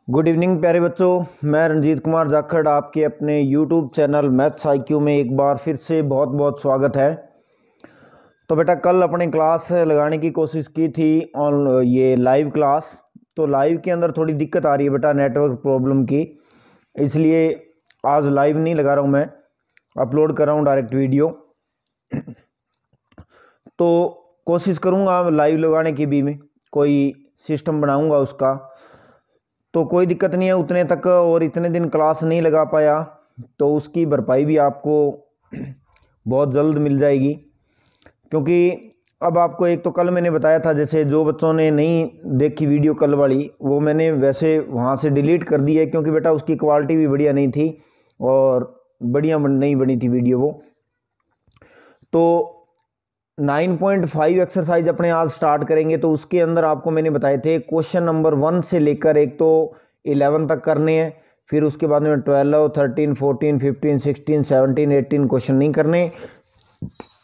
Good evening प्यारे बच्चों, मैं रंजीत कुमार जाखड़ आपके अपने यूट्यूब चैनल मैथ्स IQ में एक बार फिर से बहुत बहुत स्वागत है। तो बेटा कल अपने क्लास लगाने की कोशिश की थी ऑन ये लाइव क्लास। तो लाइव के अंदर थोड़ी दिक्कत आ रही है बेटा नेटवर्क प्रॉब्लम की, इसलिए आज लाइव नहीं लगा रहा हूँ, मैं अपलोड कर रहा हूँ डायरेक्ट वीडियो। तो कोशिश करूँगा लाइव लगाने की भी, कोई सिस्टम बनाऊँगा उसका। तो कोई दिक्कत नहीं है उतने तक, और इतने दिन क्लास नहीं लगा पाया तो उसकी भरपाई भी आपको बहुत जल्द मिल जाएगी। क्योंकि अब आपको एक तो कल मैंने बताया था, जैसे जो बच्चों ने नहीं देखी वीडियो कल वाली वो मैंने वैसे वहाँ से डिलीट कर दी है, क्योंकि बेटा उसकी क्वालिटी भी बढ़िया नहीं थी और बढ़िया नहीं बनी थी वीडियो वो। तो 9.5 एक्सरसाइज अपने आज स्टार्ट करेंगे। तो उसके अंदर आपको मैंने बताए थे क्वेश्चन नंबर 1 से लेकर एक तो 11 तक करने हैं, फिर उसके बाद में 12, 13, 14, 15, 16, 17, 18 क्वेश्चन नहीं करने,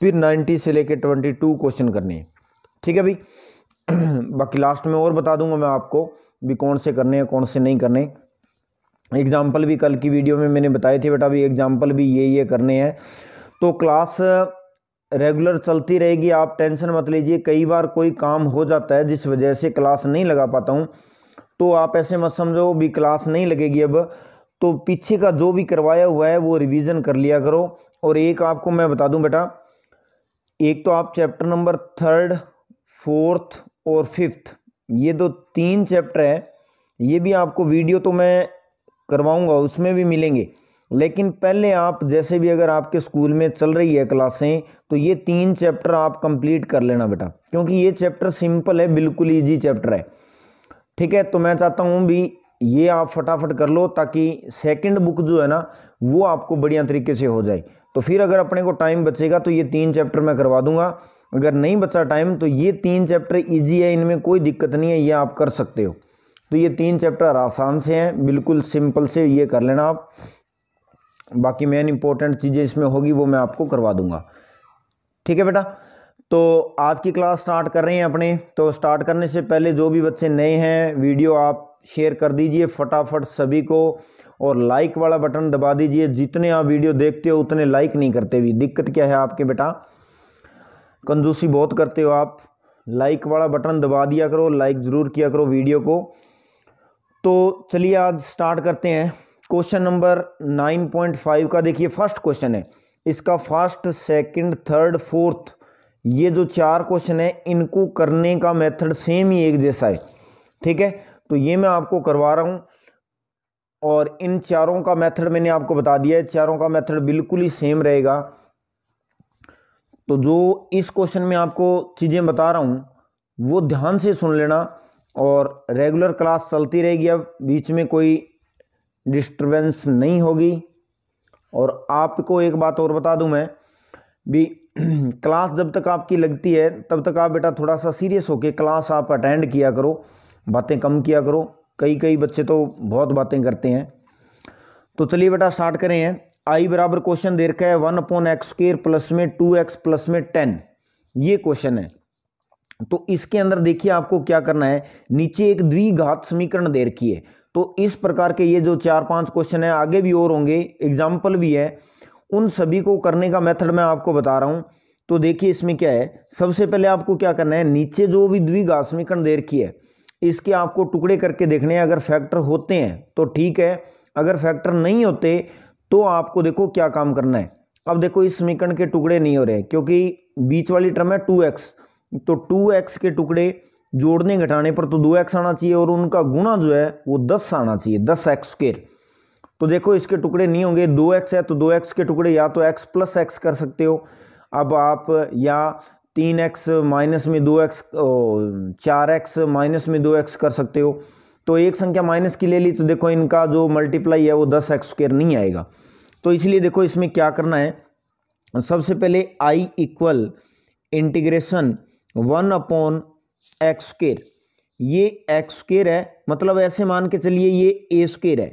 फिर 90 से लेकर 22 क्वेश्चन करने हैं। ठीक है भाई। बाकी लास्ट में और बता दूंगा मैं आपको भी कौन से करने हैं कौन से नहीं करने। एग्जाम्पल भी कल की वीडियो में मैंने बताए थे बेटा, भी एग्जाम्पल भी ये करने हैं। तो क्लास रेगुलर चलती रहेगी, आप टेंशन मत लीजिए। कई बार कोई काम हो जाता है जिस वजह से क्लास नहीं लगा पाता हूँ, तो आप ऐसे मत समझो भी क्लास नहीं लगेगी अब। तो पीछे का जो भी करवाया हुआ है वो रिवीजन कर लिया करो। और एक आपको मैं बता दूं बेटा, एक तो आप चैप्टर नंबर 3, 4 और 5 ये दो 3 चैप्टर है, ये भी आपको वीडियो तो मैं करवाऊंगा, उसमें भी मिलेंगे। लेकिन पहले आप जैसे भी अगर आपके स्कूल में चल रही है क्लासें, तो ये 3 चैप्टर आप कंप्लीट कर लेना बेटा, क्योंकि ये चैप्टर सिंपल है, बिल्कुल इजी चैप्टर है। ठीक है। तो मैं चाहता हूँ भी ये आप फटाफट कर लो, ताकि सेकंड बुक जो है ना वो आपको बढ़िया तरीके से हो जाए। तो फिर अगर अपने को टाइम बचेगा तो ये 3 चैप्टर मैं करवा दूंगा। अगर नहीं बचा टाइम तो ये 3 चैप्टर ईजी है, इनमें कोई दिक्कत नहीं है, ये आप कर सकते हो। तो ये 3 चैप्टर आसान से हैं, बिल्कुल सिंपल से, ये कर लेना आप। बाकी मेन इंपॉर्टेंट चीज़ें इसमें होगी वो मैं आपको करवा दूंगा। ठीक है बेटा। तो आज की क्लास स्टार्ट कर रहे हैं अपने। तो स्टार्ट करने से पहले जो भी बच्चे नए हैं वीडियो आप शेयर कर दीजिए फटाफट सभी को, और लाइक वाला बटन दबा दीजिए। जितने आप वीडियो देखते हो उतने लाइक नहीं करते भी, दिक्कत क्या है आपके बेटा, कंजूसी बहुत करते हो आप। लाइक वाला बटन दबा दिया करो, लाइक ज़रूर किया करो वीडियो को। तो चलिए आज स्टार्ट करते हैं। क्वेश्चन नंबर 9.5 का देखिए फर्स्ट क्वेश्चन है। इसका फर्स्ट, सेकंड, थर्ड, फोर्थ ये जो 4 क्वेश्चन है इनको करने का मेथड सेम ही एक जैसा है। ठीक है। तो ये मैं आपको करवा रहा हूँ, और इन चारों का मेथड मैंने आपको बता दिया है, चारों का मेथड बिल्कुल ही सेम रहेगा। तो जो इस क्वेश्चन में आपको चीज़ें बता रहा हूँ वो ध्यान से सुन लेना, और रेगुलर क्लास चलती रहेगी, अब बीच में कोई डिस्टरबेंस नहीं होगी। और आपको एक बात और बता दूं मैं भी, क्लास जब तक आपकी लगती है तब तक आप बेटा थोड़ा सा सीरियस होके क्लास आप अटेंड किया करो, बातें कम किया करो। कई बच्चे तो बहुत बातें करते हैं। तो चलिए बेटा स्टार्ट करें हैं। आई बराबर क्वेश्चन दे रखा है 1/x² प्लस में 2x प्लस में 10, ये क्वेश्चन है। तो इसके अंदर देखिए आपको क्या करना है, नीचे एक द्विघात समीकरण दे रखी है। तो इस प्रकार के ये जो 4-5 क्वेश्चन है, आगे भी और होंगे, एग्जाम्पल भी है, उन सभी को करने का मेथड मैं आपको बता रहा हूं। तो देखिए इसमें क्या है, सबसे पहले आपको क्या करना है, नीचे जो भी द्विघात समीकरण दे रखी है इसके आपको टुकड़े करके देखने हैं। अगर फैक्टर होते हैं तो ठीक है, अगर फैक्टर नहीं होते तो आपको देखो क्या काम करना है। अब देखो इस समीकरण के टुकड़े नहीं हो रहे क्योंकि बीच वाली टर्म है 2x, तो 2x के टुकड़े जोड़ने घटाने पर तो 2x आना चाहिए, और उनका गुणा जो है वो 10 आना चाहिए, 10x²। तो देखो इसके टुकड़े नहीं होंगे, 2x है तो 2x के टुकड़े या तो x प्लस x कर सकते हो अब आप, या 3x माइनस में 2x, 4x माइनस में 2x कर सकते हो। तो एक संख्या माइनस की ले ली तो देखो इनका जो मल्टीप्लाई है वो 10x² नहीं आएगा। तो इसलिए देखो इसमें क्या करना है, सबसे पहले i इक्वल इंटीग्रेशन 1/x², ये x² है, मतलब ऐसे मान के चलिए ये a² है,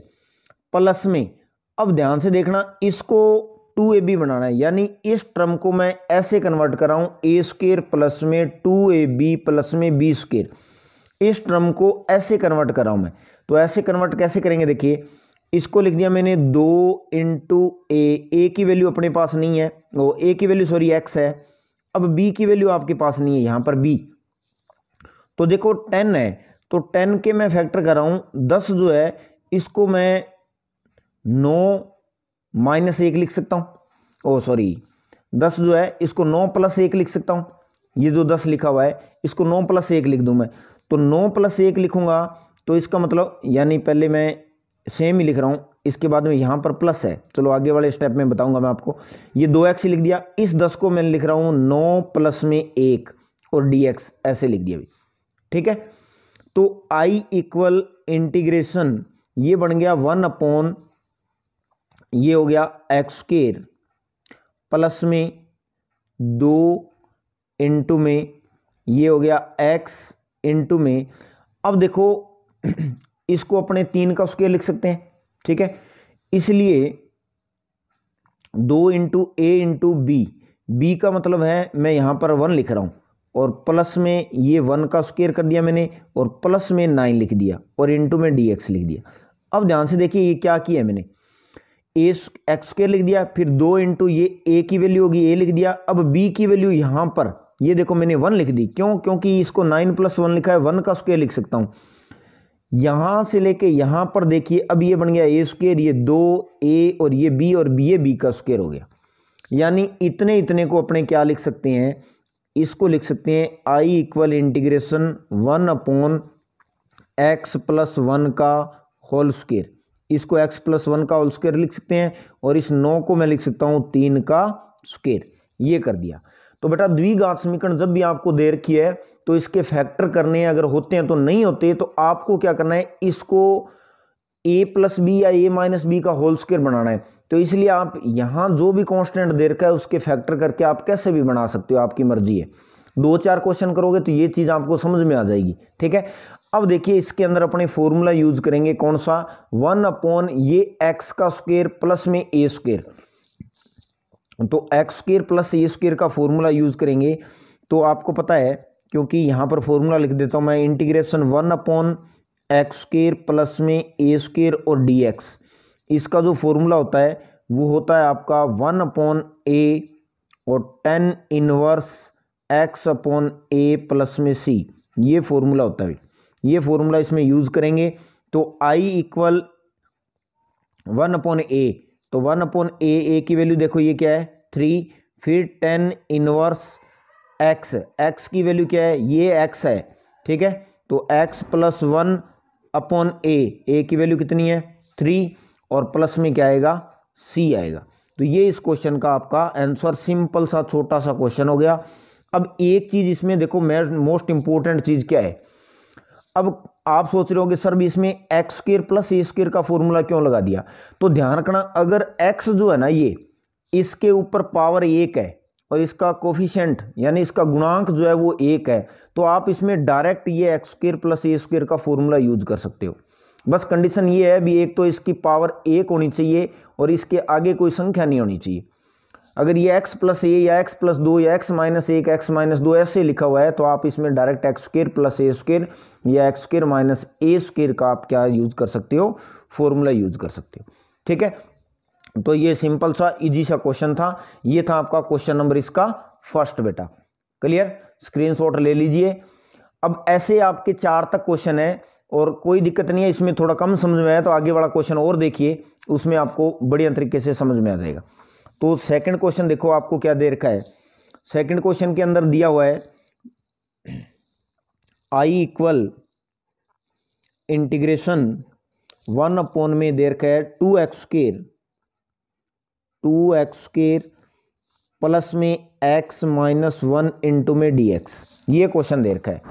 प्लस में, अब ध्यान से देखना इसको 2ab बनाना है, यानी इस टर्म को मैं ऐसे कन्वर्ट कर रहा हूं a² प्लस में 2ab प्लस में b²। इस टर्म को ऐसे कन्वर्ट कर रहा हूं मैं। तो ऐसे कन्वर्ट कैसे करेंगे, देखिए इसको लिख दिया मैंने 2 इंटू ए की वैल्यू अपने पास नहीं है, वो ए की वैल्यू सॉरी एक्स है। अब बी की वैल्यू आपके पास नहीं है यहाँ पर बी, तो देखो 10 है, तो 10 के मैं फैक्टर कर रहा हूँ 10 जो है इसको मैं 9 माइनस 1 लिख सकता हूँ, ओ सॉरी 10 जो है इसको 9 प्लस 1 लिख सकता हूँ। ये जो 10 लिखा हुआ है इसको 9 प्लस 1 लिख दूँ मैं, तो 9 प्लस 1 लिखूँगा तो इसका मतलब यानी पहले मैं सेम ही लिख रहा हूँ, इसके बाद में यहाँ पर प्लस है, चलो आगे वाले स्टेप में बताऊँगा मैं आपको। ये 2x लिख दिया, इस 10 को मैं लिख रहा हूँ 9 प्लस में 1 और dx ऐसे लिख दिया भी, ठीक है। तो i इक्वल इंटीग्रेशन ये बन गया 1 अपॉन ये हो गया एक्स स्क्वायर प्लस में 2 इंटू में ये हो गया x इंटू में। अब देखो इसको अपने 3 का स्क्वायर लिख सकते हैं, ठीक है, इसलिए 2 इंटू ए इंटू बी का मतलब है मैं यहाँ पर 1 लिख रहा हूँ और प्लस में ये 1 का स्क्वायर कर दिया मैंने और प्लस में 9 लिख दिया और इंटू में dx लिख दिया। अब ध्यान से देखिए ये क्या किया मैंने, ए एक्स स्क्वायर लिख दिया, फिर 2 इंटू ये ए की वैल्यू होगी ए लिख दिया। अब बी की वैल्यू यहाँ पर ये देखो मैंने 1 लिख दी, क्यों, क्योंकि इसको 9 प्लस 1 लिखा है, 1 का स्क्वायर लिख सकता हूँ। यहाँ से लेके यहाँ पर देखिए अब ये बन गया ए स्क्वायर, ये 2a और ये b और ये b का स्क्वायर हो गया। यानी इतने इतने को अपने क्या लिख सकते हैं, इसको लिख सकते हैं i equal integration 1 upon x plus 1 का होल स्क्वायर, इसको x प्लस 1 का होल स्क्वायर लिख सकते हैं और इस 9 को मैं लिख सकता हूँ 3 का स्क्वायर, ये कर दिया। तो बेटा द्विघात समीकरण जब भी आपको दे रखी है तो इसके फैक्टर करने अगर होते हैं तो नहीं होते, तो आपको क्या करना है, इसको a प्लस बी या a माइनस बी का होल स्क्वायर बनाना है। तो इसलिए आप यहाँ जो भी कांस्टेंट दे रखा है उसके फैक्टर करके आप कैसे भी बना सकते हो, आपकी मर्जी है। 2-4 क्वेश्चन करोगे तो ये चीज़ आपको समझ में आ जाएगी, ठीक है। अब देखिए इसके अंदर अपने फॉर्मूला यूज करेंगे कौन सा, 1 अपॉन ये एक्स का स्क्वायर प्लस में ए स्क्वायर, तो एक्स स्क्वायर प्लस ए स्क्वायर का फॉर्मूला यूज करेंगे। तो आपको पता है, क्योंकि यहाँ पर फॉर्मूला लिख देता हूँ मैं, integration 1 upon x square plus में ए स्क्वायर और dx, इसका जो फॉर्मूला होता है वो होता है आपका 1 अपॉन ए और 10 इनवर्स एक्स अपॉन ए प्लस में c, ये फॉर्मूला होता है। ये फॉर्मूला इसमें यूज करेंगे तो i इक्वल 1 अपॉन ए, तो 1 अपॉन ए की वैल्यू देखो ये क्या है 3, फिर 10 इनवर्स एक्स की वैल्यू क्या है, ये x है, ठीक है। तो x प्लस 1 अपॉन ए की वैल्यू कितनी है 3 और प्लस में क्या आएगा c आएगा। तो ये इस क्वेश्चन का आपका आंसर, सिंपल सा छोटा सा क्वेश्चन हो गया। अब एक चीज इसमें देखो मोस्ट इंपॉर्टेंट चीज क्या है, अब आप सोच रहे होगे सर भी इसमें एक्स स्क्वायर प्लस ए स्क्वायर का फॉर्मूला क्यों लगा दिया, तो ध्यान रखना अगर x जो है ना ये इसके ऊपर पावर 1 है और इसका कोफिशिएंट यानी इसका गुणांक जो है वो 1 है, तो आप इसमें डायरेक्ट ये एक्स स्क्वायर प्लस ए स्क्वायर का फॉर्मूला यूज कर सकते हो। बस कंडीशन ये है भी एक तो इसकी पावर 1 होनी चाहिए और इसके आगे कोई संख्या नहीं होनी चाहिए। अगर ये x प्लस ए या x प्लस 2 या x माइनस 1 x माइनस 2 ऐसे लिखा हुआ है तो आप इसमें डायरेक्ट एक्स स्क्वायर प्लस ए स्क्वायर या एक्स स्क्वायर माइनस ए स्क्वायर का आप क्या यूज कर सकते हो, फॉर्मूला यूज कर सकते हो, ठीक है। तो ये सिंपल सा इजी सा क्वेश्चन था, ये था आपका क्वेश्चन नंबर इसका फर्स्ट बेटा, क्लियर, स्क्रीनशॉट ले लीजिए। अब ऐसे आपके 4 तक क्वेश्चन है और कोई दिक्कत नहीं है, इसमें थोड़ा कम समझ में आया तो आगे वाला क्वेश्चन और देखिए, उसमें आपको बढ़िया तरीके से समझ में आ जाएगा। तो सेकंड क्वेश्चन देखो आपको क्या दे रखा है, सेकंड क्वेश्चन के अंदर दिया हुआ है i इक्वल इंटीग्रेशन 1 अपॉन में दे रखा है 2x स्क्वायर प्लस में x माइनस 1 इंटू में dx, ये क्वेश्चन दे रखा है।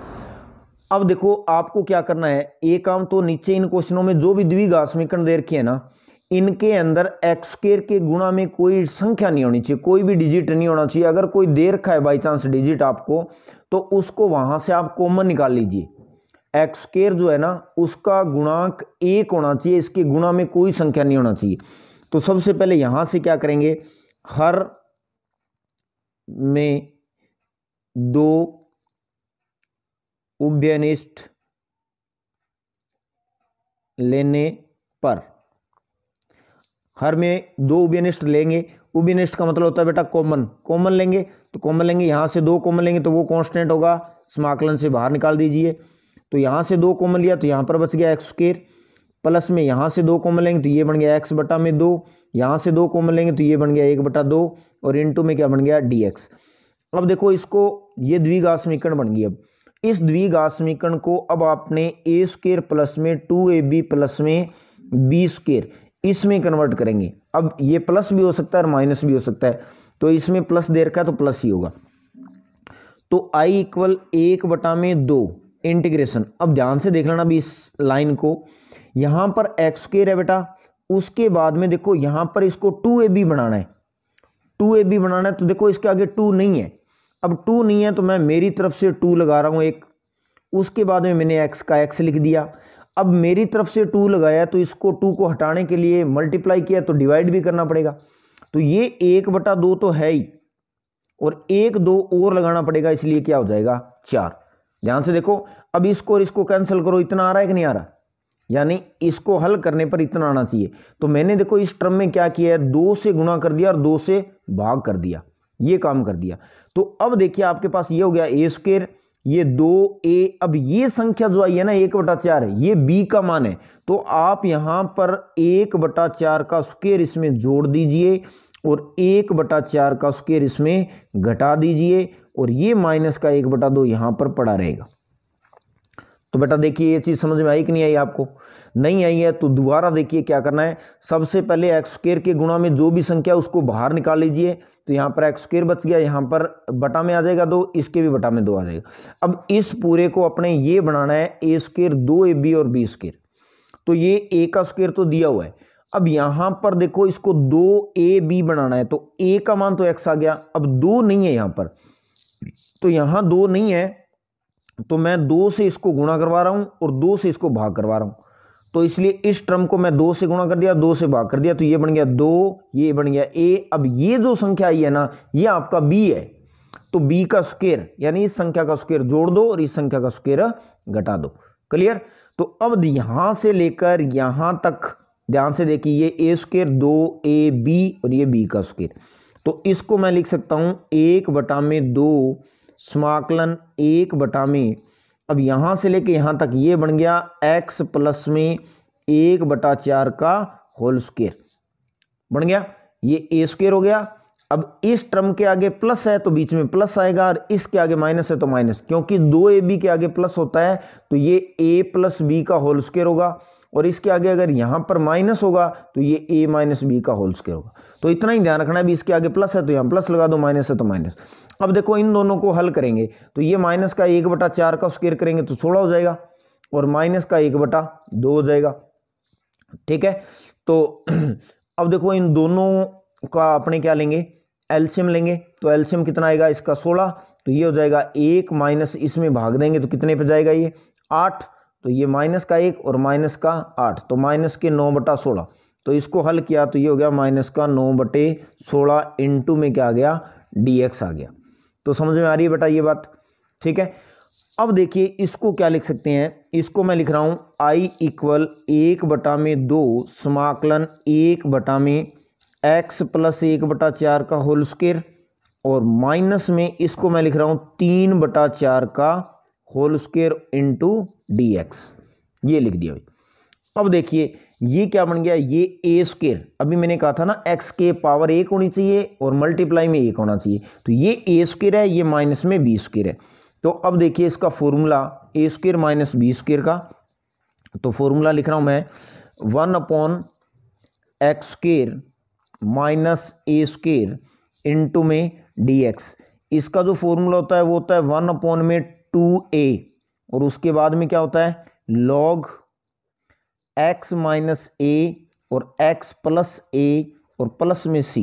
अब देखो आपको क्या करना है, एक काम तो नीचे इन क्वेश्चनों में जो भी द्विघात समीकरण दे रखी है ना, इनके अंदर एक्स स्क्वायर के गुणा में कोई संख्या नहीं होनी चाहिए, कोई भी डिजिट नहीं होना चाहिए। अगर कोई दे रखा है बाई चांस डिजिट आपको, तो उसको वहां से आप कॉमन निकाल लीजिए। एक्स स्क्वायर जो है ना उसका गुणांक 1 होना चाहिए, इसके गुणा में कोई संख्या नहीं होना चाहिए। तो सबसे पहले यहां से क्या करेंगे, हर में 2 उभयनिष्ठ लेने पर, हर में दो उभयनिष्ठ लेंगे। उभयनिष्ठ का मतलब होता है बेटा कॉमन, कॉमन लेंगे तो कॉमन लेंगे, यहाँ से दो कॉमन लेंगे तो वो कांस्टेंट होगा, समाकलन से बाहर निकाल दीजिए। तो यहाँ से दो कॉमन लिया तो यहाँ पर बच गया एक्स स्क्वायर, प्लस में यहाँ से दो कॉमन लेंगे तो ये बन गया एक्स बटा में 2, यहाँ से दो कॉमन लेंगे तो ये बन गया 1/2 और इनटू में क्या बन गया dx। अब देखो इसको, ये द्विघात समीकरण बन गई। अब इस द्विघात समीकरण को अब आपने ए स्क्वायर प्लस में 2ab प्लस में बी स्क्वायर इसमें कन्वर्ट करेंगे। अब ये प्लस भी हो सकता है और माइनस भी हो सकता है, तो इसमें प्लस दे रखा है तो प्लस ही होगा। तो i इक्वल 1/2 इंटीग्रेशन। अब ध्यान से देख लेना भी इस लाइन को, यहाँ पर एक्स स्क्वायर है बेटा, उसके बाद में देखो यहाँ पर इसको 2ab बनाना है, 2ab बनाना है तो देखो इसके आगे 2 नहीं है। अब 2 नहीं है तो मैं मेरी तरफ से 2 लगा रहा हूँ एक, उसके बाद में मैंने x का x लिख दिया। अब मेरी तरफ से 2 लगाया तो इसको 2 को हटाने के लिए मल्टीप्लाई किया तो डिवाइड भी करना पड़ेगा। तो ये 1/2 तो है ही, और 1 2 और लगाना पड़ेगा, इसलिए क्या हो जाएगा 4। ध्यान से देखो, अब इसको और इसको कैंसिल करो, इतना आ रहा है कि नहीं आ रहा, यानी इसको हल करने पर इतना आना चाहिए। तो मैंने देखो इस टर्म में क्या किया है, 2 से गुणा कर दिया और 2 से भाग कर दिया, ये काम कर दिया। तो अब देखिए आपके पास ये हो गया ए स्क्वायर, ये 2a। अब ये संख्या जो आई है ना 1/4 है, ये b का मान है, तो आप यहां पर 1/4 का स्क्वायर इसमें जोड़ दीजिए और 1/4 का स्क्वायर इसमें घटा दीजिए, और ये माइनस का 1/2 यहां पर पड़ा रहेगा। तो बेटा देखिए ये चीज समझ में आई कि नहीं आई आपको? नहीं आई है तो दोबारा देखिए क्या करना है। सबसे पहले एक्स स्क्वायर के गुणा में जो भी संख्या उसको बाहर निकाल लीजिए, तो यहाँ पर एक्स स्क्वायर बच गया, यहाँ पर बटा में आ जाएगा 2, इसके भी बटा में 2 आ जाएगा। अब इस पूरे को अपने ये बनाना है ए स्क्वायर 2ab और बी स्क्वायर। तो ये ए का स्क्वायर तो दिया हुआ है, अब यहाँ पर देखो इसको 2ab बनाना है, तो a का मान तो x आ गया, अब 2 नहीं है यहाँ पर, तो यहाँ 2 नहीं है तो मैं 2 से इसको गुणा करवा रहा हूं और 2 से इसको भाग करवा रहा हूं। तो इसलिए इस टर्म को मैं 2 से गुणा कर दिया, 2 से भाग कर दिया, तो ये बन गया 2, ये बन गया a। अब ये जो संख्या आई है ना, ये आपका b है, तो b का स्क्वायर यानी इस संख्या का स्क्वायर जोड़ दो और इस संख्या का स्क्वायर घटा दो। क्लियर? तो अब यहां से लेकर यहां तक ध्यान से देखिए, ये a स्क्वायर 2ab और ये b का स्क्वायर, तो इसको मैं लिख सकता हूं 1/2 समाकलन 1/, अब यहां से लेके यहां तक ये बन गया x प्लस में 1/4 का होल स्क्वायर बन गया, ये a स्क्वायर हो गया। अब इस टर्म के आगे प्लस है तो बीच में प्लस आएगा, और इसके आगे माइनस है तो माइनस, क्योंकि 2ab के आगे प्लस होता है तो ये a प्लस b का होल स्क्वायर होगा, और इसके आगे अगर यहां पर माइनस होगा तो ये a माइनस b का होल स्क्वायर होगा। तो इतना ही ध्यान रखना है, भी इसके आगे प्लस है तो यहां प्लस लगा दो, माइनस है तो माइनस। अब देखो इन दोनों को हल करेंगे तो ये माइनस का 1/4 का स्क्वायर करेंगे तो 16 हो जाएगा, और माइनस का 1/2 हो जाएगा। ठीक है, तो अब देखो इन दोनों का अपने क्या लेंगे, एलसीएम लेंगे, तो एलसीएम कितना आएगा इसका 16, तो ये हो जाएगा 1 माइनस इसमें भाग देंगे तो कितने पे जाएगा ये 8, तो ये माइनस का 1 और माइनस का 8, तो माइनस के 9/16, तो इसको हल किया तो ये हो गया माइनस का 9/16 इंटू में क्या आ गया dx आ गया। तो समझ में आ रही है बेटा ये बात? ठीक है, अब देखिए इसको क्या लिख सकते हैं, इसको मैं लिख रहा हूं i इक्वल 1/2 समाकलन 1/, x प्लस 1/4 का होल स्क्वायर, और माइनस में इसको मैं लिख रहा हूं 3/4 का होल स्क्वायर इंटू dx, ये लिख दिया भाई। अब देखिए ये क्या बन गया, ये a स्क्वायर, अभी मैंने कहा था ना x के पावर 1 होनी चाहिए और मल्टीप्लाई में 1 होना चाहिए, तो ये a स्क्वायर है, ये माइनस में b स्क्वायर है। तो अब देखिए इसका formula a square minus b square का, तो फॉर्मूला लिख रहा हूं मैं 1/x square minus a square into में dx। इसका जो फॉर्मूला होता है वो होता है 1/2a, और उसके बाद में क्या होता है log x माइनस a और x प्लस a और प्लस में c।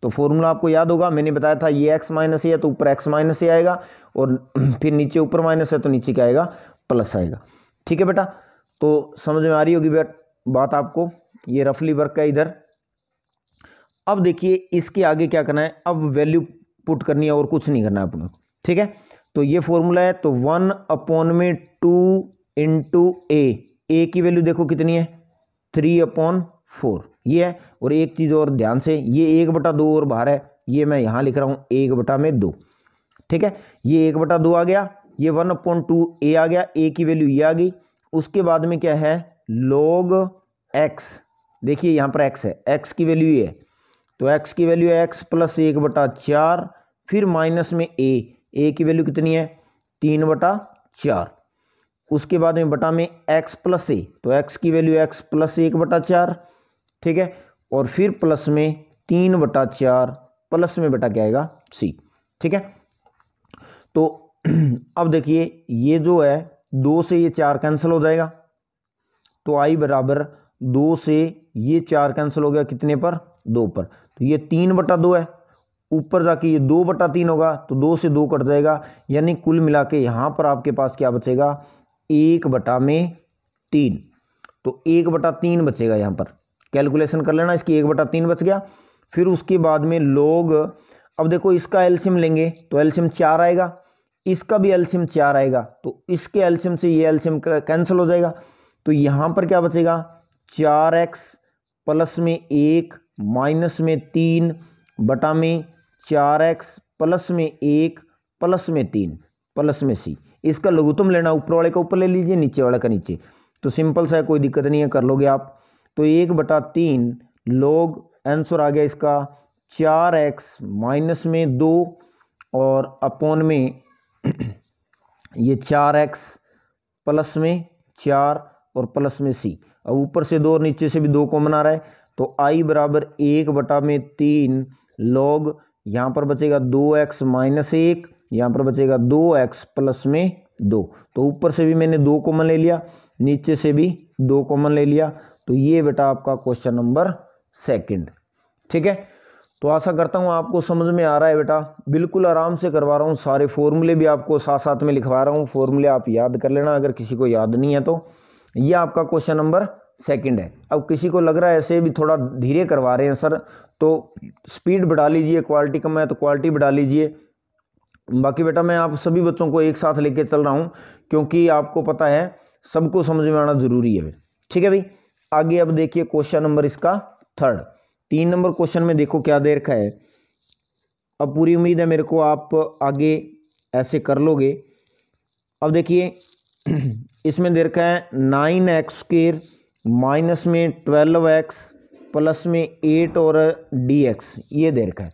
तो फॉर्मूला आपको याद होगा, मैंने बताया था ये x माइनस a है तो ऊपर x माइनस a आएगा, और फिर नीचे ऊपर माइनस है तो नीचे क्या आएगा प्लस आएगा। ठीक है बेटा, तो समझ में आ रही होगी बात आपको, ये रफली वर्क है इधर। अब देखिए इसके आगे क्या करना है, अब वैल्यू पुट करनी है और कुछ नहीं करना है अपने। ठीक है, तो ये फॉर्मूला है, तो 1/2 इंटू a, ए की वैल्यू देखो कितनी है 3/4 ये है। और एक चीज़ और ध्यान से, ये 1/2 और बाहर है, ये मैं यहाँ लिख रहा हूँ 1/2, ठीक है। ये 1/2 आ गया, ये 1/2 ए आ गया, ए की वैल्यू ये आ गई। उसके बाद में क्या है log x, देखिए यहाँ पर x है, x की वैल्यू ये है, तो x की वैल्यू है x प्लस 1/4, फिर माइनस में a की वैल्यू कितनी है 3/4, उसके बाद में बटा में x प्लस a, तो x की वैल्यू x प्लस 1/4, ठीक है। और फिर प्लस में 3/4, प्लस में बटा क्या आएगा c, ठीक है। तो अब देखिए ये जो है 2 से ये 4 कैंसिल हो जाएगा, तो i बराबर 2 से ये 4 कैंसिल हो गया कितने पर 2 पर, तो ये 3/2 है, ऊपर जाके ये 2/3 होगा, तो 2 से 2 कट जाएगा, यानी कुल मिला के यहाँ पर आपके पास क्या बचेगा 1/3, तो 1/3 बचेगा। यहाँ पर कैलकुलेशन कर लेना, इसकी 1/3 बच गया। फिर उसके बाद में log, अब देखो इसका एलसीएम लेंगे तो एलसीएम 4 आएगा, इसका भी एलसीएम 4 आएगा, तो इसके एलसीएम से ये एलसीएम कैंसिल हो जाएगा, तो यहाँ पर क्या बचेगा 4x प्लस में 1 माइनस में 3 बटा में 4x प्लस में 1 प्लस में 3 प्लस में c। इसका लघुत्तम लेना, ऊपर वाले का ऊपर ले लीजिए, नीचे वाले का नीचे, तो सिंपल सा है, कोई दिक्कत नहीं है, कर लोगे आप। तो 1/3 log, आंसर आ गया इसका 4x माइनस में 2 और अपॉन में ये 4x प्लस में 4 और प्लस में c। अब ऊपर से 2 और नीचे से भी 2 कॉमन आ रहा है, तो i बराबर 1/3 log, यहाँ पर बचेगा 2x माइनस 1, यहाँ पर बचेगा 2x प्लस में 2, तो ऊपर से भी मैंने 2 कॉमन ले लिया, नीचे से भी 2 कॉमन ले लिया, तो ये बेटा आपका क्वेश्चन नंबर 2, ठीक है। तो आशा करता हूँ आपको समझ में आ रहा है बेटा, बिल्कुल आराम से करवा रहा हूँ, सारे फॉर्मूले भी आपको साथ साथ में लिखवा रहा हूँ, फॉर्मूले आप याद कर लेना, अगर किसी को याद नहीं है तो। ये आपका क्वेश्चन नंबर 2 है। अब किसी को लग रहा है ऐसे भी थोड़ा धीरे करवा रहे हैं सर, तो स्पीड बढ़ा लीजिए, क्वालिटी कम है तो क्वालिटी बढ़ा लीजिए। बाकी बेटा मैं आप सभी बच्चों को एक साथ लेके चल रहा हूँ, क्योंकि आपको पता है सबको समझ में आना जरूरी है, ठीक है भाई। आगे अब देखिए क्वेश्चन नंबर इसका 3 नंबर क्वेश्चन में देखो क्या दे रखा है। अब पूरी उम्मीद है मेरे को आप आगे ऐसे कर लोगे। अब देखिए इसमें दे रखा है 9x² माइनस में 12x प्लस में 8 और dx, ये दे रखा है।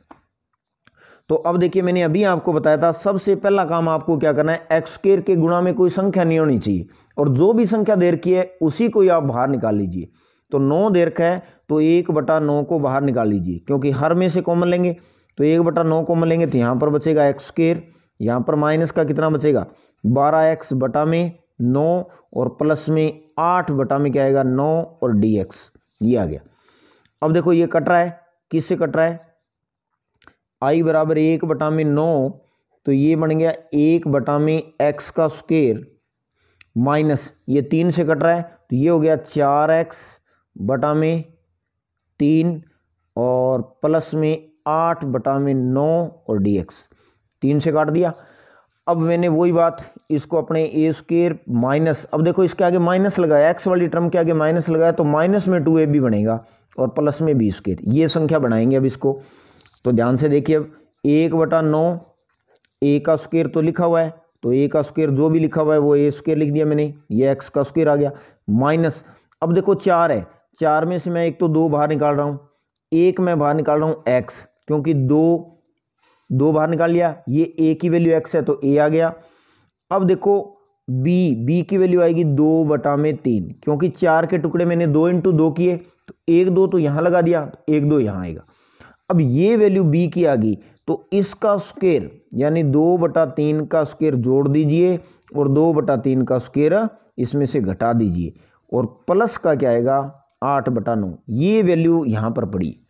तो अब देखिए मैंने अभी आपको बताया था, सबसे पहला काम आपको क्या करना है, x² के गुणा में कोई संख्या नहीं होनी चाहिए, और जो भी संख्या दे रखी है उसी को ही आप बाहर निकाल लीजिए। तो 9 दे रखा है, तो 1/9 को बाहर निकाल लीजिए, क्योंकि हर में से कॉमन लेंगे, तो 1/9 कॉमन लेंगे, तो यहाँ पर बचेगा x², यहाँ पर माइनस का कितना बचेगा 12x बटा में 9 और प्लस में 8 बटा में क्या आएगा 9 और dx, ये आ गया। अब देखो ये कट रहा है, किससे कट रहा है, i बराबर 1/9, तो ये बन गया 1/x² माइनस ये 3 से कट रहा है, तो ये हो गया 4x बटा में 3 और प्लस में 8 बटा में 9 और dx, 3 से काट दिया। अब मैंने वही बात इसको अपने a² माइनस, अब देखो इसके आगे माइनस लगाया, x वाली टर्म के आगे माइनस लगाया, तो माइनस में 2ab बनेगा और प्लस में b², ये संख्या बनाएंगे अब इसको। तो ध्यान से देखिए, अब 1/9 a² तो लिखा हुआ है, तो a² जो भी लिखा हुआ है वो a² लिख दिया मैंने, ये x² आ गया, माइनस अब देखो 4 है, 4 में से मैं एक तो 2 बाहर निकाल रहा हूँ, एक मैं बाहर निकाल रहा हूँ x, क्योंकि 2 बाहर निकाल लिया, ये a की वैल्यू x है तो a आ गया। अब देखो b की वैल्यू आएगी 2/3, क्योंकि 4 के टुकड़े मैंने 2 × 2 किए, तो 1 2 तो यहाँ लगा दिया, तो 1 2 यहाँ आएगा। अब ये वैल्यू b की आ गई, तो इसका स्क्वायर यानी 2/3 का स्क्वायर जोड़ दीजिए और 2/3 का स्क्वायर इसमें से घटा दीजिए, और प्लस का क्या आएगा 8/9, ये वैल्यू यहाँ पर पड़ी।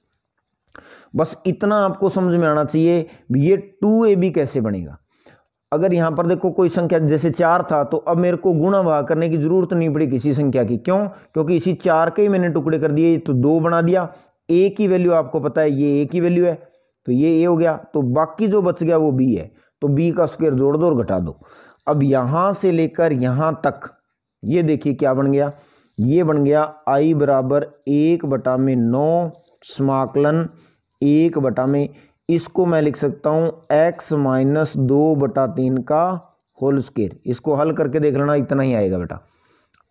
बस इतना आपको समझ में आना चाहिए। ये 2ab कैसे बनेगा, अगर यहाँ पर देखो कोई संख्या जैसे 4 था, तो अब मेरे को गुणा भाग करने की जरूरत नहीं पड़ी किसी संख्या की, क्यों, क्योंकि इसी 4 के ही मैंने टुकड़े कर दिए, तो 2 बना दिया। a की वैल्यू आपको पता है, ये a की वैल्यू है, तो ये a हो गया, तो बाकी जो बच गया वो b है, तो b का स्क्वायर जोड़ दो और घटा दो। अब यहाँ से लेकर यहाँ तक ये देखिए क्या बन गया, ये बन गया I बराबर 1/9 समाकलन 1/, इसको मैं लिख सकता हूँ x माइनस 2/3 का होल स्क्वायर। इसको हल करके देख लेना, इतना ही आएगा बेटा,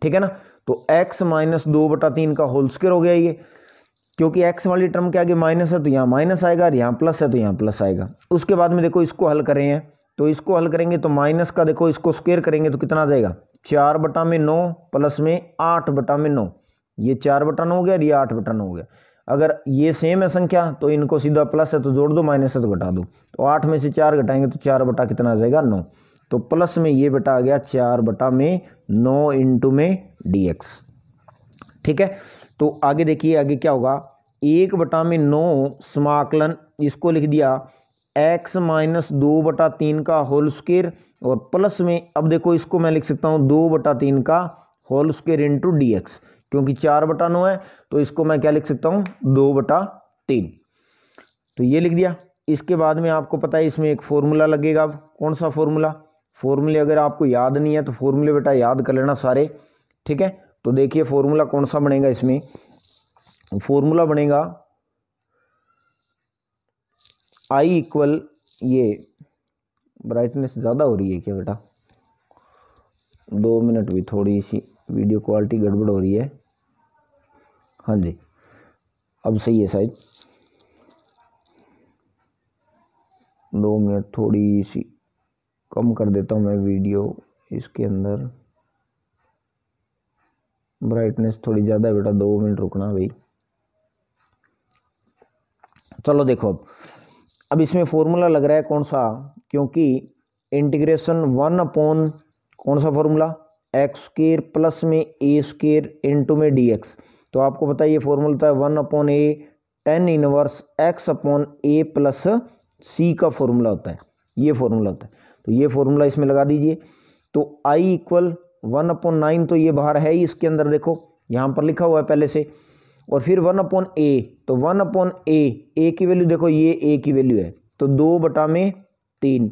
ठीक है ना। तो x माइनस 2/3 का होल स्क्वायर हो गया ये, क्योंकि x वाली टर्म के आगे माइनस है तो यहाँ माइनस आएगा, और यहाँ प्लस है तो यहाँ प्लस आएगा। उसके बाद में देखो इसको हल करें हैं, तो इसको हल करेंगे तो माइनस का देखो इसको स्क्वायर करेंगे तो कितना आ जाएगा 4/9 प्लस में 8/9, ये 4/9 हो गया और ये 8/9 हो गया। अगर ये सेम है संख्या तो इनको सीधा प्लस है तो जोड़ दो, माइनस है तो घटा दो। तो 8 में से 4 घटाएंगे तो 4 कितना आ जाएगा 9। तो प्लस में ये बेटा आ गया 4/9 इंटू में dx, ठीक है। तो आगे देखिए आगे क्या होगा, 1/9 समाकलन, इसको लिख दिया x माइनस 2/3 का होल स्क्वायर, और प्लस में अब देखो इसको मैं लिख सकता हूँ 2/3 का होल स्क्वायर इंटू dx, क्योंकि 4/9 है तो इसको मैं क्या लिख सकता हूँ 2/3। तो ये लिख दिया। इसके बाद में आपको पता है इसमें एक फॉर्मूला लगेगा। अब कौन सा फॉर्मूला, फॉर्मूले अगर आपको याद नहीं है तो फॉर्मूले बेटा याद कर लेना सारे, ठीक है। तो देखिए फॉर्मूला कौन सा बनेगा, इसमें फॉर्मूला बनेगा I इक्वल, ये ब्राइटनेस ज़्यादा हो रही है क्या बेटा, 2 मिनट भी, थोड़ी सी वीडियो क्वालिटी गड़बड़ हो रही है। हाँ जी अब सही है शायद, 2 मिनट, थोड़ी सी कम कर देता हूँ मैं वीडियो, इसके अंदर ब्राइटनेस थोड़ी ज़्यादा है बेटा, 2 मिनट रुकना भाई। चलो देखो अब इसमें फॉर्मूला लग रहा है कौन सा, क्योंकि इंटीग्रेशन 1 कौन सा फॉर्मूला, एक्स स्क्वायर प्लस में ए स्क्वायर इंटू में dx। तो आपको पता है ये फॉर्मूला था 1/a tan inverse x/a plus c का फॉर्मूला होता है, ये फॉर्मूला होता है। तो ये फॉर्मूला इसमें लगा दीजिए। तो I इक्वल 1/9, तो ये बाहर है ही, इसके अंदर देखो यहाँ पर लिखा हुआ है पहले से, और फिर 1/a, तो 1/a, a की वैल्यू देखो ये a की वैल्यू है तो 2/3,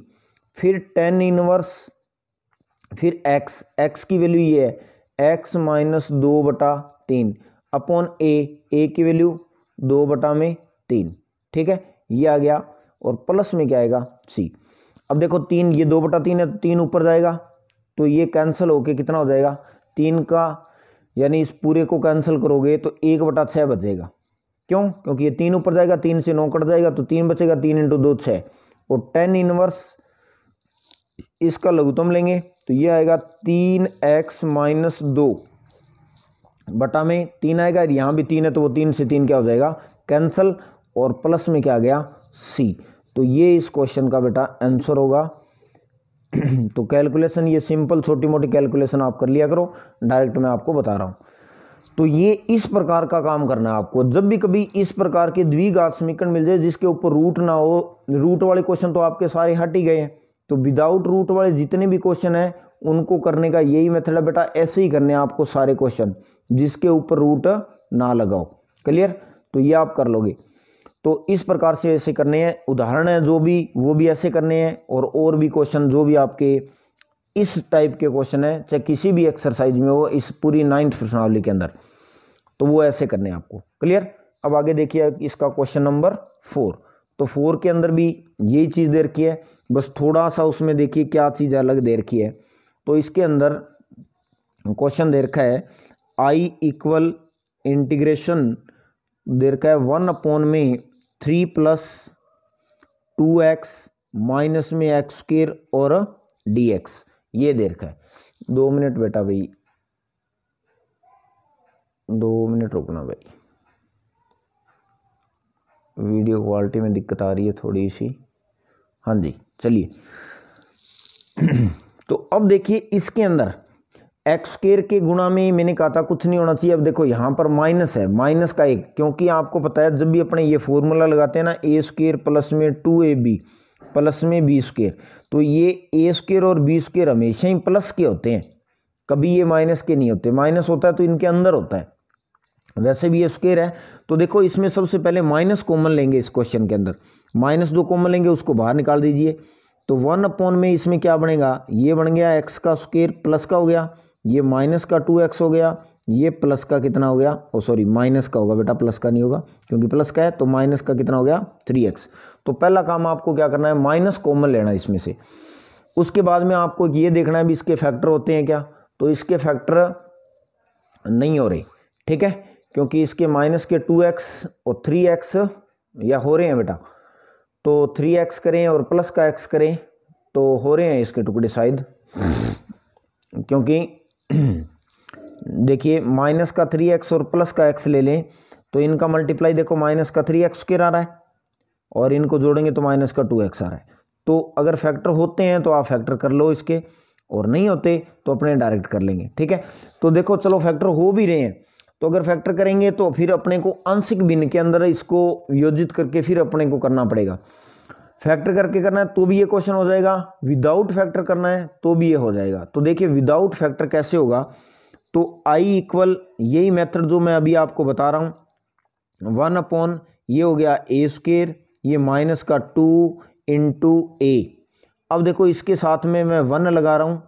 फिर tan इनवर्स, फिर x की वैल्यू ये है x माइनस 2/3 अपॉन a की वैल्यू 2/3, ठीक है, ये आ गया। और प्लस में क्या आएगा c। अब देखो 3, ये 2/3 है तो 3 ऊपर जाएगा तो ये कैंसिल होके कितना हो जाएगा 3 का, यानी इस पूरे को कैंसिल करोगे तो 1/6 बचेगा। क्यों, क्योंकि ये 3 ऊपर जाएगा, 3 से 9 कट जाएगा तो 3 बचेगा, 3 इंटू 2 6, और tan इनवर्स इसका लघुत्तम लेंगे तो ये आएगा 3x माइनस 2 बटा में 3 आएगा, यहाँ भी 3 है तो वो 3 से 3 क्या हो जाएगा कैंसल, और प्लस में क्या आ गया c। तो ये इस क्वेश्चन का बेटा आंसर होगा। तो कैलकुलेशन ये सिंपल छोटी मोटी कैलकुलेशन आप कर लिया करो, डायरेक्ट मैं आपको बता रहा हूँ। तो ये इस प्रकार का काम करना है आपको। जब भी कभी इस प्रकार के द्विघात समीकरण मिल जाए जिसके ऊपर रूट ना हो, रूट वाले क्वेश्चन तो आपके सारे हट ही गए हैं, तो विदाउट रूट वाले जितने भी क्वेश्चन हैं उनको करने का यही मेथड है बेटा, ऐसे ही करने हैं आपको सारे क्वेश्चन जिसके ऊपर रूट ना लगाओ। क्लियर, तो ये आप कर लोगे। तो इस प्रकार से ऐसे करने हैं, उदाहरण है जो भी वो भी ऐसे करने हैं, और भी क्वेश्चन जो भी आपके इस टाइप के क्वेश्चन है चाहे किसी भी एक्सरसाइज में हो, इस पूरी 9th प्रश्नावली के अंदर, तो वो ऐसे करने हैं आपको। क्लियर। अब आगे देखिए इसका क्वेश्चन नंबर 4। तो 4 के अंदर भी यही चीज़ दे रखी है, बस थोड़ा सा उसमें देखिए क्या चीज़ अलग दे रखी है। तो इसके अंदर क्वेश्चन दे रखा है I इक्वल इंटीग्रेशन दे रखा है 1/3 प्लस 2x माइनस में एक्स स्क्वायर और dx, ये दे रखा है। 2 मिनट बेटा भाई, 2 मिनट रुकना भाई, वीडियो क्वालिटी में दिक्कत आ रही है थोड़ी सी। हाँ जी चलिए। तो अब देखिए इसके अंदर एक्स स्क्वायर के गुणा में मैंने कहा था कुछ नहीं होना चाहिए। अब देखो यहाँ पर माइनस है, माइनस का 1, क्योंकि आपको पता है जब भी अपने ये फॉर्मूला लगाते हैं ना a स्क्वायर प्लस में 2ab प्लस में b स्क्वायर, तो ये a स्क्वायर और b स्क्वायर हमेशा ही प्लस के होते हैं, कभी ये माइनस के नहीं होते। माइनस होता है तो इनके अंदर होता है, वैसे भी ये स्क्वायर है। तो देखो इसमें सबसे पहले माइनस कॉमन लेंगे, इस क्वेश्चन के अंदर माइनस जो कॉमन लेंगे उसको बाहर निकाल दीजिए। तो 1/, में इसमें क्या बनेगा, ये बन गया x का स्क्वायर प्लस का हो गया, ये माइनस का 2x हो गया, ये प्लस का कितना हो गया, ओ सॉरी माइनस का होगा बेटा, प्लस का नहीं होगा क्योंकि प्लस का है, तो माइनस का कितना हो गया 3x। तो पहला काम आपको क्या करना है, माइनस कॉमन लेना है इसमें से। उसके बाद में आपको ये देखना है भी इसके फैक्टर होते हैं क्या, तो इसके फैक्टर नहीं हो रहे, ठीक है, क्योंकि इसके माइनस के 2x और 3x या हो रहे हैं बेटा, तो 3x करें और प्लस का x करें तो हो रहे हैं इसके टुकड़े शायद, क्योंकि देखिए माइनस का 3x और प्लस का x ले लें तो इनका मल्टीप्लाई देखो माइनस का 3x स्क्वायर आ रहा है और इनको जोड़ेंगे तो माइनस का 2x आ रहा है। तो अगर फैक्टर होते हैं तो आप फैक्टर कर लो इसके, और नहीं होते तो अपने डायरेक्ट कर लेंगे, ठीक है। तो देखो चलो फैक्टर हो भी रहे हैं, तो अगर फैक्टर करेंगे तो फिर अपने को आंशिक भिन्न के अंदर इसको योजित करके फिर अपने को करना पड़ेगा। फैक्टर करके करना है तो भी ये क्वेश्चन हो जाएगा, विदाउट फैक्टर करना है तो भी ये हो जाएगा। तो देखिए विदाउट फैक्टर कैसे होगा, तो आई इक्वल यही मेथड जो मैं अभी आपको बता रहा हूँ, 1 ये हो गया ए स्क्वायर, ये माइनस का 2 इंटू ए। अब देखो इसके साथ में मैं 1 लगा रहा हूँ,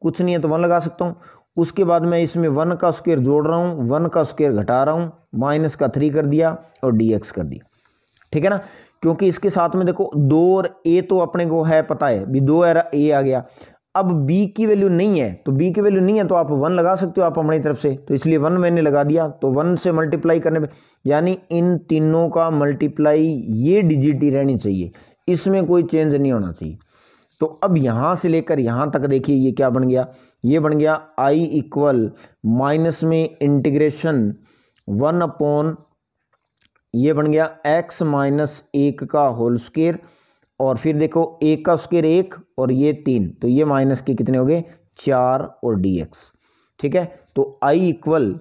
कुछ नहीं है तो 1 लगा सकता हूँ। उसके बाद मैं इसमें 1 का स्क्वायर जोड़ रहा हूँ, 1 का स्क्वायर घटा रहा हूँ, माइनस का 3 कर दिया और dx कर दिया, ठीक है ना। क्योंकि इसके साथ में देखो 2 और a तो अपने को है पता है भी 2 और a आ गया। अब b की वैल्यू नहीं है, तो b की वैल्यू नहीं है तो आप 1 लगा सकते हो आप अपनी तरफ से, तो इसलिए 1 मैंने लगा दिया। तो 1 से मल्टीप्लाई करने पे यानी इन तीनों का मल्टीप्लाई ये डिजिट ही रहनी चाहिए, इसमें कोई चेंज नहीं होना चाहिए। तो अब यहाँ से लेकर यहाँ तक देखिए ये क्या बन गया, ये बन गया आई इक्वल माइनस में इंटीग्रेशन 1 ये बन गया x माइनस 1 का होल स्क्वायर, और फिर देखो 1 का स्क्वायर 1 और ये 3, तो ये माइनस के कितने हो गए 4 और dx, ठीक है। तो i इक्वल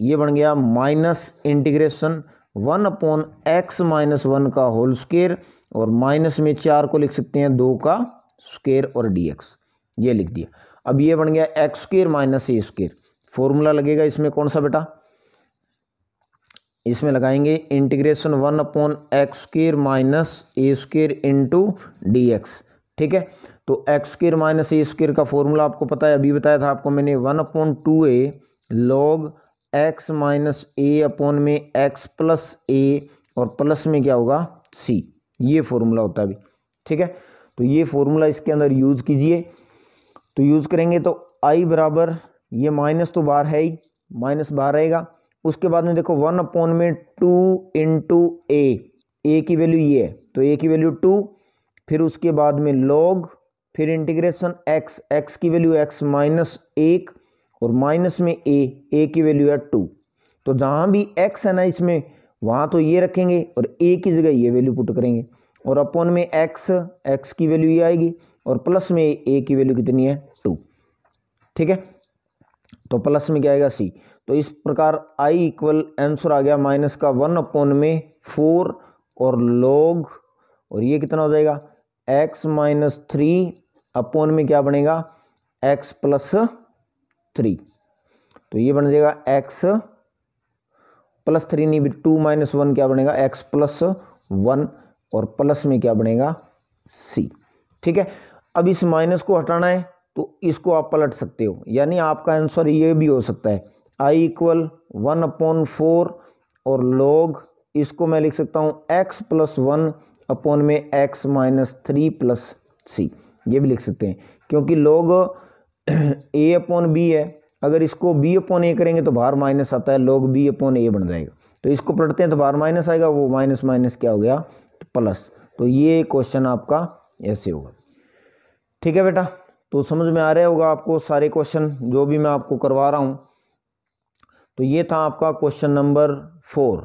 ये बन गया माइनस इंटीग्रेशन 1/x माइनस 1 का होल स्क्वायर, और माइनस में 4 को लिख सकते हैं 2 का स्क्वायर और dx, ये लिख दिया। अब ये बन गया एक्स स्क्वायर माइनस ए स्क्वायर, फॉर्मूला लगेगा इसमें कौन सा बेटा, इसमें लगाएंगे इंटीग्रेशन 1/x स्क्वायर माइनस ए स्क्वायर इंटू dx, ठीक है। तो एक्स स्क्वायर माइनस ए स्क्वायर का फॉर्मूला आपको पता है, अभी बताया था आपको मैंने, 1/2a लॉग x माइनस ए अपॉन में x प्लस ए, और प्लस में क्या होगा c, ये फॉर्मूला होता है अभी, ठीक है। तो ये फॉर्मूला इसके अंदर यूज कीजिए, तो यूज करेंगे तो i बराबर ये माइनस तो बाहर है ही, माइनस बाहर रहेगा। उसके बाद में देखो 1/2 इंटू ए की वैल्यू ये है तो a की वैल्यू 2, फिर उसके बाद में लॉग, फिर इंटीग्रेशन x की वैल्यू x माइनस 1 और माइनस में a की वैल्यू है 2। तो जहाँ भी x है ना इसमें वहाँ तो ये रखेंगे और a की जगह ये वैल्यू पुट करेंगे, और अपॉन में x की वैल्यू ये आएगी, और प्लस में a की वैल्यू कितनी है 2, ठीक है। तो प्लस में क्या आएगा c। तो इस प्रकार i इक्वल आंसर आ गया माइनस का 1/4 और लॉग, और ये कितना हो जाएगा x माइनस 3 अपॉन में क्या बनेगा x प्लस 3, तो ये बन जाएगा x प्लस 3 नहीं 2 माइनस 1 क्या बनेगा x प्लस 1, और प्लस में क्या बनेगा c, ठीक है। अब इस माइनस को हटाना है तो इसको आप पलट सकते हो, यानी आपका आंसर ये भी हो सकता है i इक्वल 1/4 और लॉग, इसको मैं लिख सकता हूँ x प्लस 1 अपॉन में x माइनस 3 प्लस c, ये भी लिख सकते हैं क्योंकि लॉग a अपॉन b है, अगर इसको b अपॉन a करेंगे तो बाहर माइनस आता है, लॉग b अपॉन a बन जाएगा। तो इसको पलटते हैं तो बाहर माइनस आएगा, वो माइनस माइनस क्या हो गया तो प्लस। तो ये क्वेश्चन आपका ऐसे होगा, ठीक है बेटा। तो समझ में आ रहा होगा आपको सारे क्वेश्चन जो भी मैं आपको करवा रहा हूँ। तो ये था आपका क्वेश्चन नंबर 4।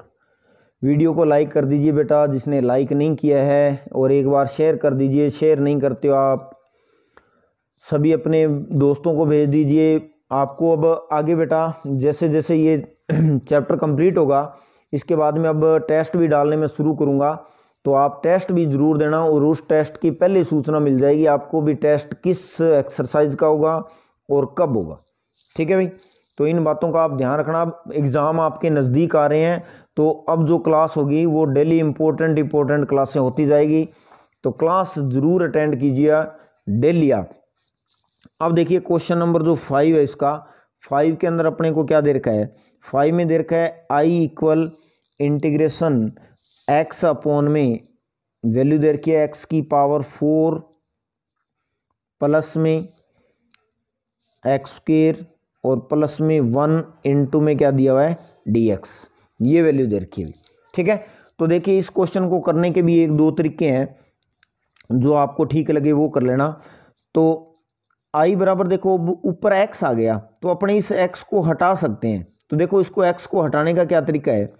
वीडियो को लाइक कर दीजिए बेटा जिसने लाइक नहीं किया है, और एक बार शेयर कर दीजिए, शेयर नहीं करते हो आप सभी अपने दोस्तों को भेज दीजिए। आपको अब आगे बेटा जैसे जैसे ये चैप्टर कंप्लीट होगा इसके बाद में अब टेस्ट भी डालने में शुरू करूँगा, तो आप टेस्ट भी ज़रूर देना, और उस टेस्ट की पहले सूचना मिल जाएगी आपको भी टेस्ट किस एक्सरसाइज का होगा और कब होगा, ठीक है भाई। तो इन बातों का आप ध्यान रखना। एग्ज़ाम आपके नज़दीक आ रहे हैं तो अब जो क्लास होगी वो डेली इम्पोर्टेंट क्लासें होती जाएगी, तो क्लास ज़रूर अटेंड कीजिए डेली आप। अब देखिए क्वेश्चन नंबर जो 5 है इसका 5 के अंदर अपने को क्या दे रखा है, 5 में दे रखा है I equal integration x upon में वैल्यू दे रखी है एक्स की पावर 4 प्लस में एक्स स्क्वायर और प्लस में 1 इंटू में क्या दिया हुआ है डी एक्स, ये वैल्यू दे रखी है। ठीक है, तो देखिए इस क्वेश्चन को करने के भी एक दो तरीके हैं, जो आपको ठीक लगे वो कर लेना। तो आई बराबर देखो ऊपर एक्स आ गया तो अपने इस एक्स को हटा सकते हैं। तो देखो इसको एक्स को हटाने का क्या तरीका है,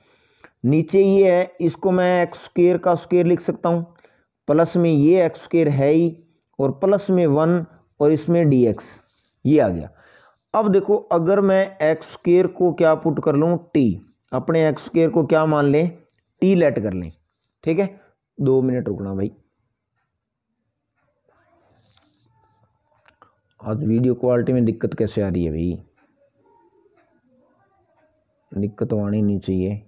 नीचे ये है इसको मैं एक्स स्क्वायर का स्क्वायर लिख सकता हूँ, प्लस में ये एक्स स्क्वायर है ही और प्लस में 1 और इसमें डी एक्स, ये आ गया। अब देखो अगर मैं एक्स स्क्वायर को क्या पुट कर लूँ टी, अपने एक्स स्क्वायर को क्या मान लें टी लेट कर लें। ठीक है, 2 मिनट रुकना भाई, आज वीडियो क्वालिटी में दिक्कत कैसे आ रही है भाई, दिक्कत तो आनी नहीं चाहिए।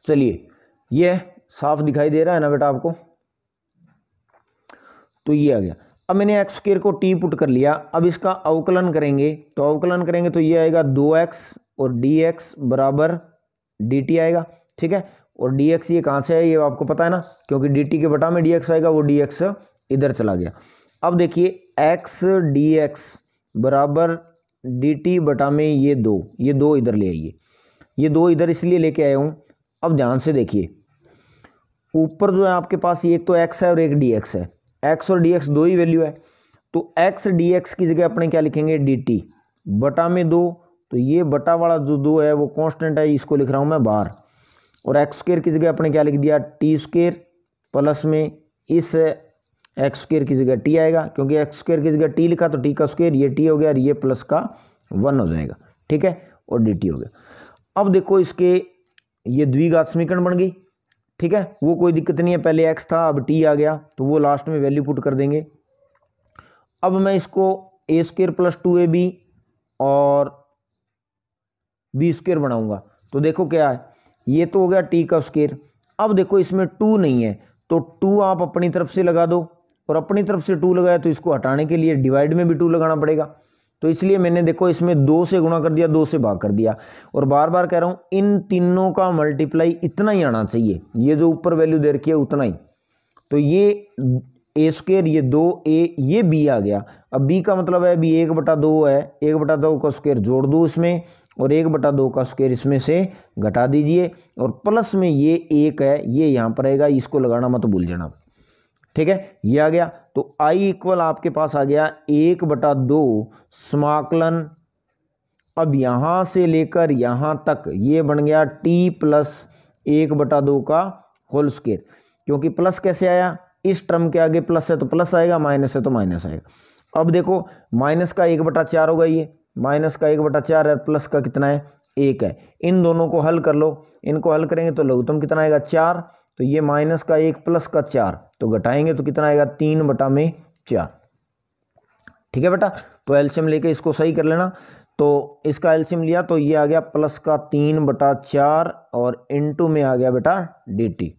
चलिए ये साफ दिखाई दे रहा है ना बेटा आपको, तो ये आ गया। अब मैंने एक्स स्क्वायर को टी पुट कर लिया, अब इसका अवकलन करेंगे तो अवकलन करेंगे तो ये आएगा 2x और dx बराबर dt आएगा। ठीक है, और dx ये कहाँ से है ये आपको पता है ना, क्योंकि dt के बटा में dx आएगा, वो dx इधर चला गया। अब देखिए x dx बराबर dt बटा में ये 2 इधर ले आइए, ये 2 इधर इसलिए लेके आया हूँ। अब ध्यान से देखिए ऊपर जो है आपके पास ये एक तो x है और एक dx है, x और dx 2 ही वैल्यू है, तो x dx की जगह अपने क्या लिखेंगे dt बटा में 2, तो ये बटा वाला जो 2 है वो कांस्टेंट है, इसको लिख रहा हूँ मैं बाहर, और एक्स स्क्वायर की जगह अपने क्या लिख दिया टी स्क्वायर प्लस में इस एक्स स्क्वायर की जगह टी आएगा, क्योंकि एक्स स्क्वायर की जगह टी लिखा तो टी का स्क्वायर, ये टी हो गया और ये प्लस का 1 हो जाएगा। ठीक है, और डी टी हो गया। अब देखो इसके ये द्विघात समीकरण बन गई। ठीक है, वो कोई दिक्कत नहीं है, पहले एक्स था अब टी आ गया तो वो लास्ट में वैल्यू पुट कर देंगे। अब मैं इसको ए स्क्वायर प्लस 2ab और बी स्क्वायर बनाऊंगा, तो देखो क्या है, ये तो हो गया टी का स्क्वायर। अब देखो इसमें 2 नहीं है तो 2 आप अपनी तरफ से लगा दो, और अपनी तरफ से 2 लगाया तो इसको हटाने के लिए डिवाइड में भी 2 लगाना पड़ेगा, तो इसलिए मैंने देखो इसमें 2 से गुणा कर दिया, 2 से भाग कर दिया। और बार बार कह रहा हूं इन तीनों का मल्टीप्लाई इतना ही आना चाहिए, ये जो ऊपर वैल्यू दे रखी है उतना ही। तो ये ए स्क्वायर ये 2a ये b आ गया। अब b का मतलब है b 1/2 है, 1/2 का स्क्वायर जोड़ दो इसमें और 1/2 का स्क्वायर इसमें से घटा दीजिए, और प्लस में ये 1 है ये यहाँ पर आएगा, इसको लगाना मत भूल जाना। ठीक है, ये आ गया। तो i इक्वल आपके पास आ गया 1/2 समाकलन, अब यहां से लेकर यहां तक ये बन गया t प्लस 1/2 का होल स्क्वायर, क्योंकि प्लस कैसे आया, इस टर्म के आगे प्लस है तो प्लस आएगा, माइनस है तो माइनस आएगा। अब देखो माइनस का 1/4 होगा, ये माइनस का 1/4 है, प्लस का कितना है 1 है। इन दोनों को हल कर लो, इनको हल करेंगे तो लघुत्तम कितना आएगा 4, तो ये माइनस का 1 प्लस का 4 तो घटाएंगे तो कितना आएगा 3/4। ठीक है बेटा, तो एलसीएम लेके इसको सही कर लेना। तो इसका एलसीएम लिया तो ये आ गया प्लस का 3/4 और इनटू में आ गया बेटा dt।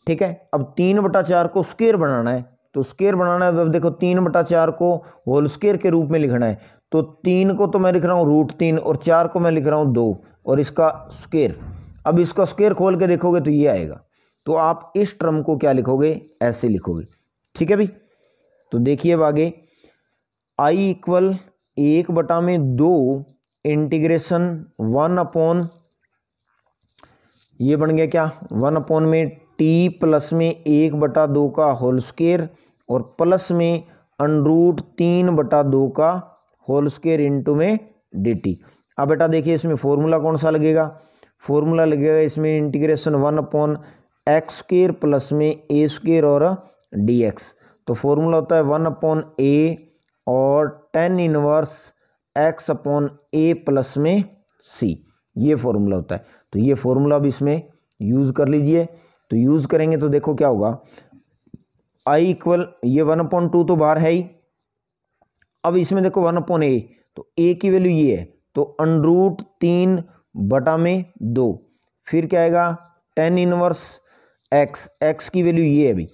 ठीक है, अब 3/4 को स्क्वायर बनाना है, तो स्क्वायर बनाना है, अब देखो 3/4 को होल स्क्वायर के रूप में लिखना है, तो 3 को तो मैं लिख रहा हूँ √3 और 4 को मैं लिख रहा हूँ 2 और इसका स्क्वायर। अब इसका स्क्वायर खोल के देखोगे तो ये आएगा, तो आप इस टर्म को क्या लिखोगे ऐसे लिखोगे। ठीक है भाई, तो देखिए अब आगे i इक्वल 1/2 इंटीग्रेशन 1 ये बन गया क्या 1 में t प्लस में 1/2 का होल स्क्वायर और प्लस में √3/2 का होल स्क्वायर इंटू में dt। अब बेटा देखिए इसमें फॉर्मूला कौन सा लगेगा, फॉर्मूला लगेगा इसमें इंटीग्रेशन 1/x² प्लस में a² और dx। तो फॉर्मूला होता है 1/a और tan इनवर्स x/a प्लस में c, ये फॉर्मूला होता है। तो ये फॉर्मूला भी इसमें यूज़ कर लीजिए। तो यूज़ करेंगे तो देखो क्या होगा, i इक्वल ये 1/2 तो बाहर है ही, अब इसमें देखो 1/a, तो a की वैल्यू ये है तो √3/2, फिर क्या आएगा tan इनवर्स x की वैल्यू ये है भाई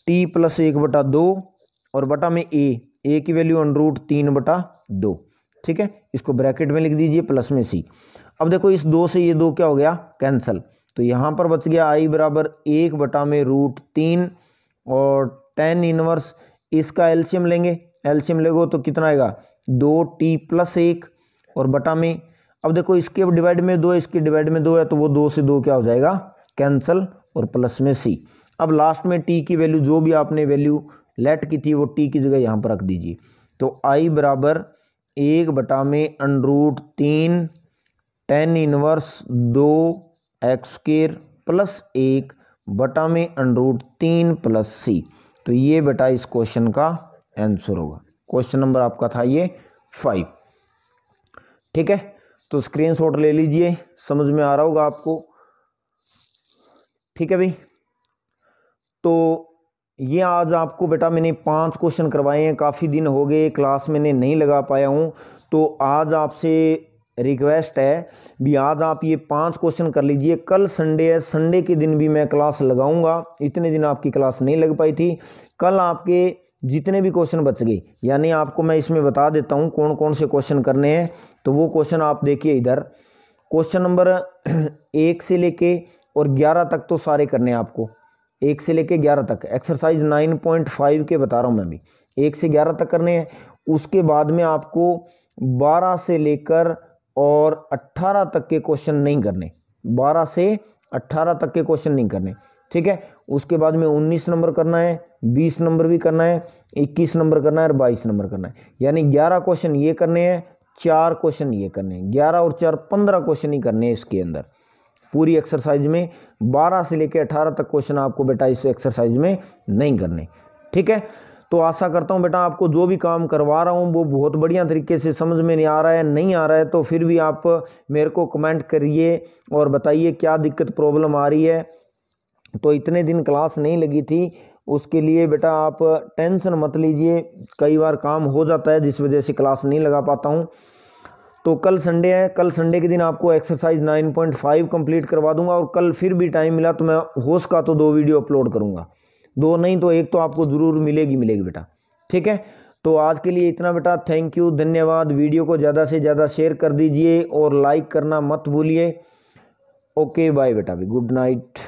t प्लस 1/2 और बटा में a, ए की वैल्यू √3/2, ठीक है। इसको ब्रैकेट में लिख दीजिए प्लस में सी। अब देखो इस 2 से ये 2 क्या हो गया, कैंसल, तो यहाँ पर बच गया i बराबर 1/√3 और tan इनवर्स, इसका एलसीएम लेंगे, एलसीएम लेगो तो कितना आएगा 2t + 1 और बटा में, अब देखो इसके डिवाइड में 2 है, इसके डिवाइड में 2 है, तो वो 2 से 2 क्या हो जाएगा, कैंसल और प्लस में सी। अब लास्ट में t की वैल्यू जो भी आपने वैल्यू लेट की थी वो t की जगह यहाँ पर रख दीजिए। तो i बराबर 1/√3 tan इनवर्स 2x² + 1 बटा में √3 + c। तो ये बेटा इस क्वेश्चन का आंसर होगा। क्वेश्चन नंबर आपका था ये 5, ठीक है। तो स्क्रीनशॉट ले लीजिए, समझ में आ रहा होगा आपको, ठीक है भाई। तो ये आज आपको बेटा मैंने 5 क्वेश्चन करवाए हैं, काफ़ी दिन हो गए क्लास मैंने नहीं लगा पाया हूँ, तो आज आपसे रिक्वेस्ट है भी आज आप ये 5 क्वेश्चन कर लीजिए। कल संडे है, संडे के दिन भी मैं क्लास लगाऊंगा, इतने दिन आपकी क्लास नहीं लग पाई थी। कल आपके जितने भी क्वेश्चन बच गए, यानी आपको मैं इसमें बता देता हूँ कौन कौन से क्वेश्चन करने हैं, तो वो क्वेश्चन आप देखिए इधर। क्वेश्चन नंबर 1 से लेके और 11 तक तो सारे करने हैं आपको, 1 से लेके 11 तक, एक्सरसाइज 9.5 के बता रहा हूँ मैं भी, 1 से 11 तक करने हैं। उसके बाद में आपको 12 से लेकर और 18 तक के क्वेश्चन नहीं करने, 12 से 18 तक के क्वेश्चन नहीं करने, ठीक है। उसके बाद में 19 नंबर करना है, 20 नंबर भी करना है, 21 नंबर करना है और 22 नंबर करना है। यानी 11 क्वेश्चन ये करने हैं, 4 क्वेश्चन ये करने हैं, 11 और 4 15 क्वेश्चन ही करने हैं इसके अंदर। पूरी एक्सरसाइज में 12 से लेकर 18 तक क्वेश्चन आपको बेटा इस एक्सरसाइज में नहीं करने, ठीक है। तो आशा करता हूँ बेटा आपको जो भी काम करवा रहा हूँ वो बहुत बढ़िया तरीके से समझ में नहीं आ रहा है, नहीं आ रहा है तो फिर भी आप मेरे को कमेंट करिए और बताइए क्या दिक्कत प्रॉब्लम आ रही है। तो इतने दिन क्लास नहीं लगी थी, उसके लिए बेटा आप टेंशन मत लीजिए, कई बार काम हो जाता है जिस वजह से क्लास नहीं लगा पाता हूँ। तो कल संडे है, कल संडे के दिन आपको एक्सरसाइज 9.5 कंप्लीट करवा दूंगा और कल फिर भी टाइम मिला तो मैं होश का तो 2 वीडियो अपलोड करूंगा, 2 नहीं तो 1 तो आपको ज़रूर मिलेगी बेटा, ठीक है। तो आज के लिए इतना बेटा, थैंक यू, धन्यवाद। वीडियो को ज़्यादा से ज़्यादा शेयर कर दीजिए और लाइक करना मत भूलिए। ओके बाय बेटा, भी गुड नाइट।